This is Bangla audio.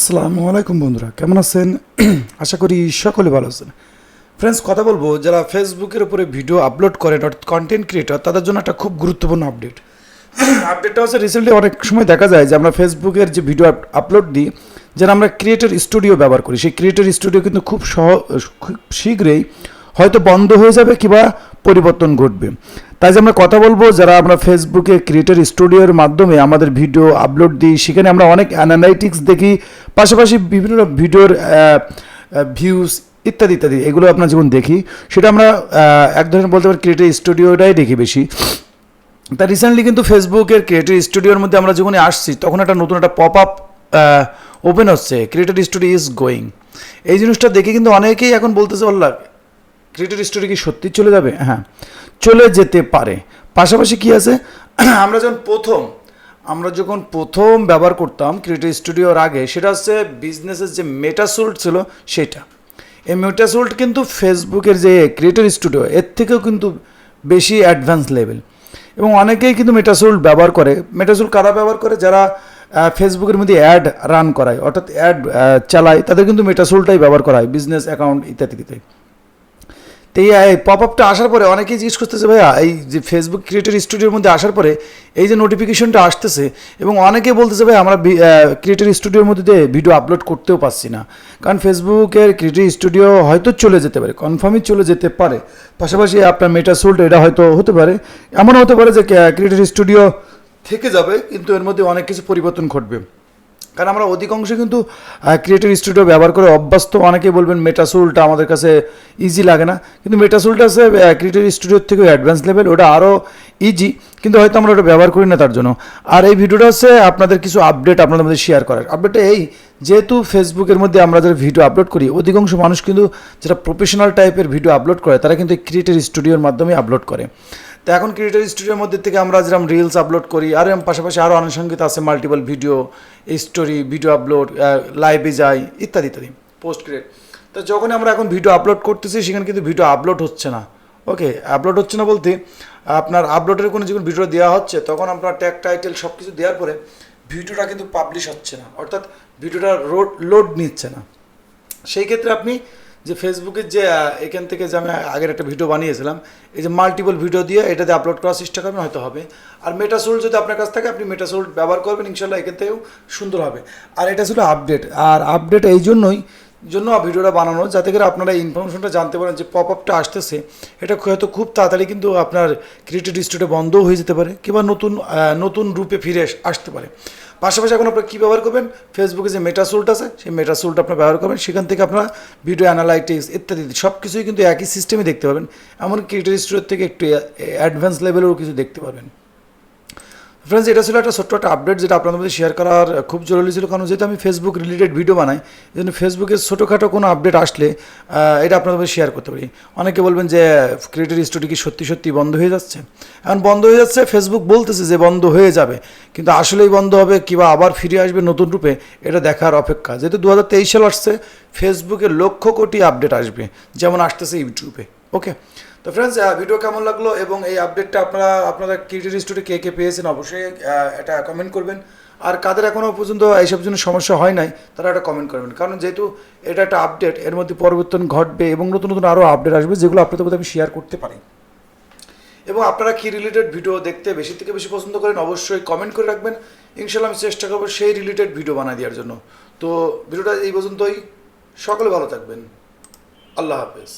আসসালামু আলাইকুম বন্ধুরা, কেমন আছেন? আশা করি সকলে ভালো আছেন। ফ্রেন্ডস, কথা বলবো যারা ফেসবুকের উপরে ভিডিও আপলোড করেন অর্থাৎ কন্টেন্ট ক্রিয়েটর, তাদের জন্য একটা খুব গুরুত্বপূর্ণ আপডেট। আপডেটটা হচ্ছে রিসেন্টলি অনেক সময় দেখা যায় যে আমরা ফেসবুকের যে ভিডিও আপলোড দিই, যারা আমরা ক্রিয়েটর স্টুডিও ব্যবহার করি, সেই ক্রিয়েটর স্টুডিও কিন্তু খুব শীঘ্রই হয়তো বন্ধ হয়ে যাবে কিংবা পরিবর্তন ঘটবে। তাই যে আমরা কথা বলবো যারা আমরা ফেসবুকে ক্রিয়েটর স্টুডিওর মাধ্যমে আমাদের ভিডিও আপলোড দিই, সেখানে আমরা অনেক অ্যানালাইটিক্স দেখি, পাশাপাশি বিভিন্ন ভিডিওর ভিউজ ইত্যাদি ইত্যাদি এগুলো আপনার যেমন দেখি, সেটা আমরা এক ধরনের বলতে পারি ক্রিয়েটর স্টুডিওটাই দেখি বেশি। তা রিসেন্টলি কিন্তু ফেসবুকের ক্রিয়েটর স্টুডিওর মধ্যে আমরা যখনই আসছি তখন একটা নতুন একটা পপ আপ ওপেন হচ্ছে, ক্রিয়েটর স্টুডিও ইজ গোয়িং। এই জিনিসটা দেখে কিন্তু অনেকেই এখন বলতেছে বললাম ক্রিয়েটর স্টুডিও কি সত্যি চলে যাবে? হ্যাঁ, চলে যেতে পারে। পাশাপাশি কি আছে, আমরা যখন প্রথম ব্যবহার করতাম ক্রিয়েটর স্টুডিওর আগে, সেটা হচ্ছে বিজনেসের যে মেটাসুল্ট ছিল সেটা। এই মেটাসুল্ট কিন্তু ফেসবুকের যে ক্রিয়েটর স্টুডিও এর থেকেও কিন্তু বেশি অ্যাডভান্স লেভেল, এবং অনেকেই কিন্তু মেটাসুল্ট ব্যবহার করে। মেটাসুল্ট কারা ব্যবহার করে? যারা ফেসবুকের মধ্যে অ্যাড রান করায় অর্থাৎ অ্যাড চালায়, তাদের কিন্তু মেটাসুল্টটাই ব্যবহার করা হয়, বিজনেস অ্যাকাউন্ট ইত্যাদিতে। তো এই পপ আপটা আসার পরে অনেকেই জিজ্ঞেস করতেছে, ভাইয়া এই যে ফেসবুক ক্রিয়েটর স্টুডিওর মধ্যে আসার পরে এই যে নোটিফিকেশনটা আসতেছে, এবং অনেকে বলতেছে ভাই আমরা ক্রিয়েটর স্টুডিওর মধ্যে দিয়ে ভিডিও আপলোড করতেও পারছি না, কারণ ফেসবুকের ক্রিয়েটর স্টুডিও হয়তো চলে যেতে পারে, কনফার্মই চলে যেতে পারে। পাশাপাশি আপনার মেটাসুল্ট এটা হয়তো হতে পারে, এমনও হতে পারে যে ক্রিয়েটর স্টুডিও থেকে যাবে, কিন্তু এর মধ্যে অনেক কিছু পরিবর্তন ঘটবে। কারণ আমরা অধিকাংশ কিন্তু ক্রিয়েটর স্টুডিও ব্যবহার করে অভ্যস্ত। অনেকেই বলবেন মেটাসুলটা আমাদের কাছে ইজি লাগে না, কিন্তু মেটাসুলটা আছে ক্রিয়েটর স্টুডিওর থেকেও অ্যাডভান্স লেভেল, ওটা আরও ইজি, কিন্তু হয়তো আমরা ওটা ব্যবহার করি না তার জন্য। আর এই ভিডিওটা হচ্ছে আপনাদের কিছু আপডেট আপনাদের মধ্যে শেয়ার করার। আপডেটটা এই, যেহেতু ফেসবুকের মধ্যে আমরা যারা ভিডিও আপলোড করি, অধিকাংশ মানুষ কিন্তু যারা প্রফেশনাল টাইপের ভিডিও আপলোড করে তারা কিন্তু ক্রিয়েটর স্টুডিওর মাধ্যমে আপলোড করে। তো এখন ক্রিয়েটর স্টুডিওর মধ্যে থেকে আমরা যেরকম রিলস আপলোড করি, আর পাশাপাশি আরও আনুষঙ্গিক আছে multiple video, story, video upload, লাইভে যাই ইত্যাদি ইত্যাদি, পোস্ট ক্রিয়েট। তো যখন আমরা এখন ভিডিও আপলোড করতেছি, সেখানে কিন্তু ভিডিও আপলোড হচ্ছে না। ওকে, আপলোড হচ্ছে না বলতে আপনার আপলোডের কোনো যখন ভিডিও দেওয়া হচ্ছে, তখন আপনার ট্যাগ টাইটেল সব কিছু দেওয়ার পরে ভিডিওটা কিন্তু পাবলিশ হচ্ছে না, অর্থাৎ ভিডিওটা লোড নিচ্ছে না। সেই ক্ষেত্রে আপনি যে ফেসবুকের যে এখান থেকে যে আমি আগের একটা ভিডিও বানিয়েছিলাম, এই যে মাল্টিপল ভিডিও দিয়ে এটাতে আপলোড করার চেষ্টা করবেন, হয়তো হবে। আর মেটাসোল্ট যদি আপনার কাছ থাকে, আপনি মেটাসোল্ট ব্যবহার করবেন, ইনশাল্লাহ এখান থেকেও সুন্দর হবে। আর এটা ছিল আপডেট, আর আপডেট এই জন্য ভিডিওটা বানানো, যাতে করে আপনারা এই ইনফরমেশনটা জানতে পারেন যে পপ আপটা আসতেছে, এটা হয়তো খুব তাড়াতাড়ি কিন্তু আপনার ক্রিয়েটর স্টুডিও বন্ধও হয়ে যেতে পারে, কিংবা নতুন রূপে ফিরে আসতে পারে। পাশাপাশি এখন আপনারা কী ব্যবহার করবেন, ফেসবুকে যে মেটাসোল্ট আছে সেই মেটাসোল্ট আপনারা ব্যবহার করবেন, সেখান থেকে আপনারা ভিডিও অ্যানালাইটিক্স ইত্যাদি সব কিছুই কিন্তু একই সিস্টেমে দেখতে পাবেন, এমনকি ক্রিয়েটর স্টুডিওর থেকে একটু অ্যাডভান্স লেভেলেরও কিছু দেখতে পারবেন। ফ্রেন্ডস, এটা ছিল একটা ছোট্ট একটা আপডেট, যেটা আপনাদের মধ্যে শেয়ার করার খুব জরুরি ছিল, কারণ যেহেতু আমি ফেসবুক রিলেটেড ভিডিও বানাই, এই জন্য ফেসবুকের ছোটোখাটো কোনো আপডেট আসলে এটা আপনাদের মধ্যে শেয়ার করতে পারি। অনেকে বলবেন যে ক্রিয়েটর স্টুডিও কি সত্যি সত্যি বন্ধ হয়ে যাচ্ছে? এখন বন্ধ হয়ে যাচ্ছে, ফেসবুক বলতেছে যে বন্ধ হয়ে যাবে, কিন্তু আসলেই বন্ধ হবে কিংবা আবার ফিরে আসবে নতুন রূপে, এটা দেখার অপেক্ষা। যেহেতু 2023 সাল আসছে, ফেসবুকে লক্ষ কোটি আপডেট আসবে, যেমন আসতেছে ইউটিউবে। ওকে, তো ফ্রেন্ডস, ভিডিও কেমন লাগলো এবং এই আপডেটটা আপনারা ক্রিয়েটর স্টুডিও কে পেয়েছেন, অবশ্যই এটা কমেন্ট করবেন। আর কাদের এখনও পর্যন্ত এইসব জন্য সমস্যা হয় নাই, তারা এটা কমেন্ট করবেন, কারণ যেহেতু এটা একটা আপডেট, এর মধ্যে পরিবর্তন ঘটবে এবং নতুন নতুন আরও আপডেট আসবে, যেগুলো আপনাদের মধ্যে আমি শেয়ার করতে পারি। এবং আপনারা কি রিলেটেড ভিডিও দেখতে বেশি থেকে বেশি পছন্দ করেন, অবশ্যই কমেন্ট করে রাখবেন। ইনশাল্লাহ আমি চেষ্টা করবো সেই রিলেটেড ভিডিও বানিয়ে দেওয়ার জন্য। তো ভিডিওটা এই পর্যন্তই, সকলে ভালো থাকবেন, আল্লাহ হাফেজ।